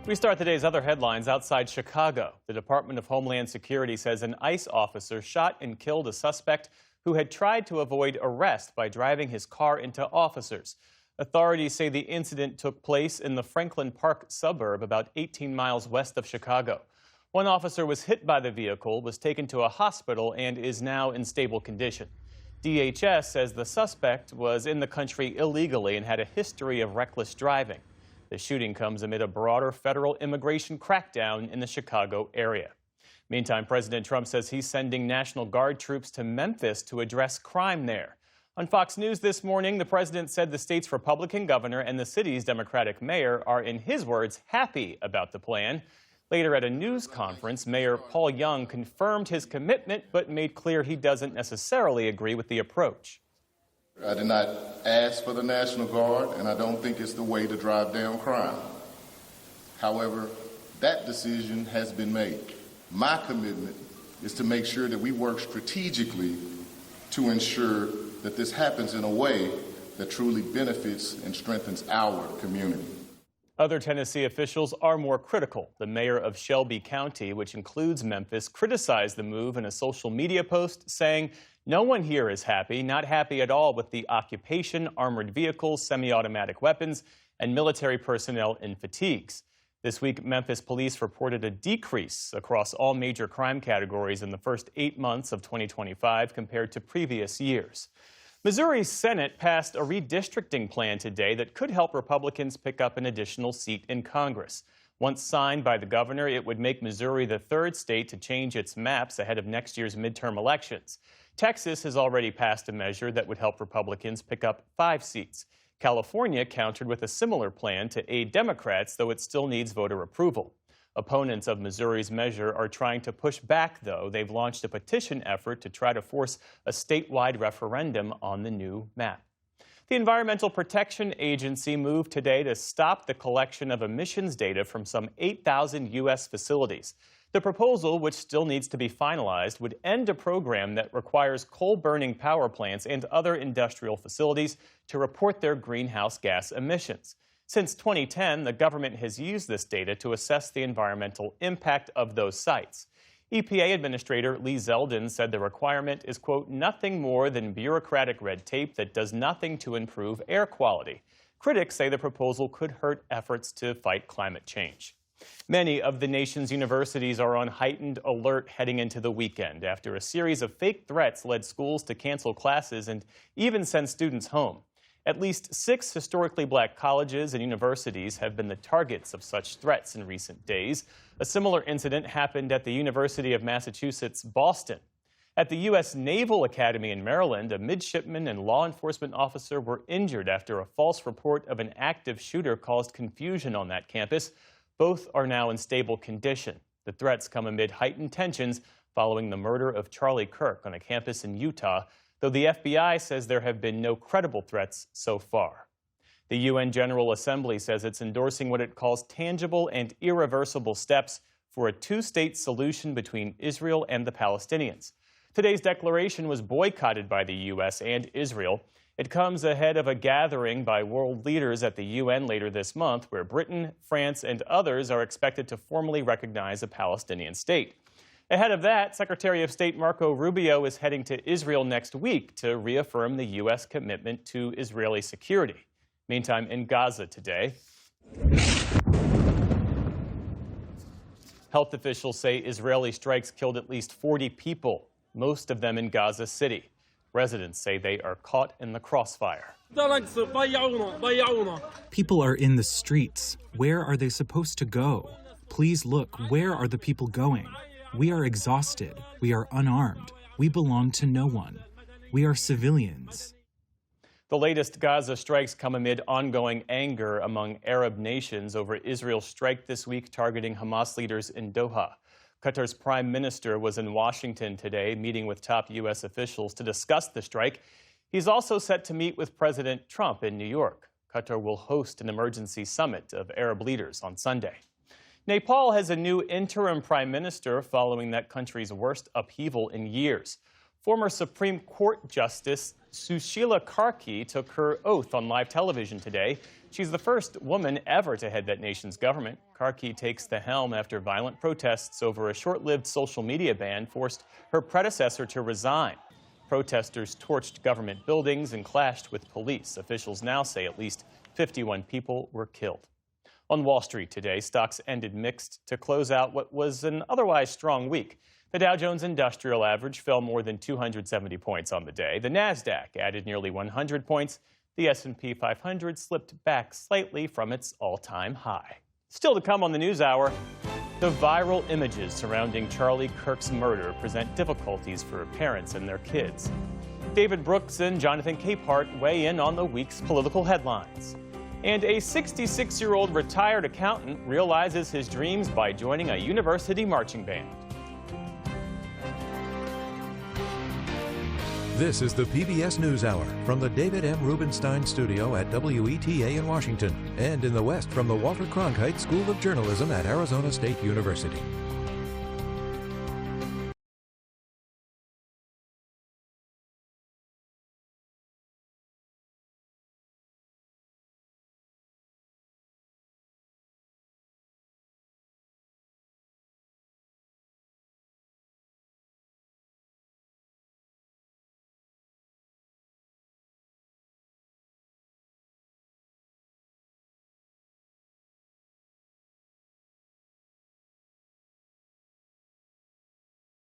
We start the day's other headlines outside Chicago. The Department of Homeland Security says an ICE officer shot and killed a suspect who had tried to avoid arrest by driving his car into officers. Authorities say the incident took place in the Franklin Park suburb about 18 miles west of Chicago. One officer was hit by the vehicle, was taken to a hospital, and is now in stable condition. DHS says the suspect was in the country illegally and had a history of reckless driving. The shooting comes amid a broader federal immigration crackdown in the Chicago area. Meantime, President Trump says he's sending National Guard troops to Memphis to address crime there. On Fox News this morning, the president said the state's Republican governor and the city's Democratic mayor are, in his words, happy about the plan. Later at a news conference, Mayor Paul Young confirmed his commitment but made clear he doesn't necessarily agree with the approach. I did not ask for the National Guard, and I don't think it's the way to drive down crime. However, that decision has been made. My commitment is to make sure that we work strategically to ensure that this happens in a way that truly benefits and strengthens our community. Other Tennessee officials are more critical. The mayor of Shelby County, which includes Memphis, criticized the move in a social media post, saying, "No one here is happy, not happy at all with the occupation, armored vehicles, semi-automatic weapons, and military personnel in fatigues." This week, Memphis police reported a decrease across all major crime categories in the first 8 months of 2025 compared to previous years. Missouri's Senate passed a redistricting plan today that could help Republicans pick up an additional seat in Congress. Once signed by the governor, it would make Missouri the third state to change its maps ahead of next year's midterm elections. Texas has already passed a measure that would help Republicans pick up 5 seats. California countered with a similar plan to aid Democrats, though it still needs voter approval. Opponents of Missouri's measure are trying to push back, though. They've launched a petition effort to try to force a statewide referendum on the new map. The Environmental Protection Agency moved today to stop the collection of emissions data from some 8,000 U.S. facilities. The proposal, which still needs to be finalized, would end a program that requires coal-burning power plants and other industrial facilities to report their greenhouse gas emissions. Since 2010, the government has used this data to assess the environmental impact of those sites. EPA Administrator Lee Zeldin said the requirement is, quote, nothing more than bureaucratic red tape that does nothing to improve air quality. Critics say the proposal could hurt efforts to fight climate change. Many of the nation's universities are on heightened alert heading into the weekend after a series of fake threats led schools to cancel classes and even send students home. At least 6 historically black colleges and universities have been the targets of such threats in recent days. A similar incident happened at the University of Massachusetts, Boston. At the U.S. Naval Academy in Maryland, a midshipman and law enforcement officer were injured after a false report of an active shooter caused confusion on that campus. Both are now in stable condition. The threats come amid heightened tensions following the murder of Charlie Kirk on a campus in Utah, though the FBI says there have been no credible threats so far. The UN General Assembly says it's endorsing what it calls tangible and irreversible steps for a 2-state solution between Israel and the Palestinians. Today's declaration was boycotted by the U.S. and Israel. It comes ahead of a gathering by world leaders at the UN later this month, where Britain, France, and others are expected to formally recognize a Palestinian state. Ahead of that, Secretary of State Marco Rubio is heading to Israel next week to reaffirm the U.S. commitment to Israeli security. Meantime, in Gaza today, health officials say Israeli strikes killed at least 40 people, most of them in Gaza City. Residents say they are caught in the crossfire. People are in the streets. Where are they supposed to go? Please look, where are the people going? We are exhausted. We are unarmed. We belong to no one. We are civilians. The latest Gaza strikes come amid ongoing anger among Arab nations over Israel's strike this week targeting Hamas leaders in Doha. Qatar's prime minister was in Washington today, meeting with top U.S. officials to discuss the strike. He's also set to meet with President Trump in New York. Qatar will host an emergency summit of Arab leaders on Sunday. Nepal has a new interim prime minister following that country's worst upheaval in years. Former Supreme Court Justice Sushila Karki took her oath on live television today. She's the first woman ever to head that nation's government. Karki takes the helm after violent protests over a short-lived social media ban forced her predecessor to resign. Protesters torched government buildings and clashed with police. Officials now say at least 51 people were killed. On Wall Street today, stocks ended mixed to close out what was an otherwise strong week. The Dow Jones Industrial Average fell more than 270 points on the day. The Nasdaq added nearly 100 points. The S&P 500 slipped back slightly from its all-time high. Still to come on the NewsHour, the viral images surrounding Charlie Kirk's murder present difficulties for parents and their kids. David Brooks and Jonathan Capehart weigh in on the week's political headlines. And a 66-year-old retired accountant realizes his dreams by joining a university marching band. This is the PBS NewsHour from the David M. Rubenstein Studio at WETA in Washington, and in the West from the Walter Cronkite School of Journalism at Arizona State University.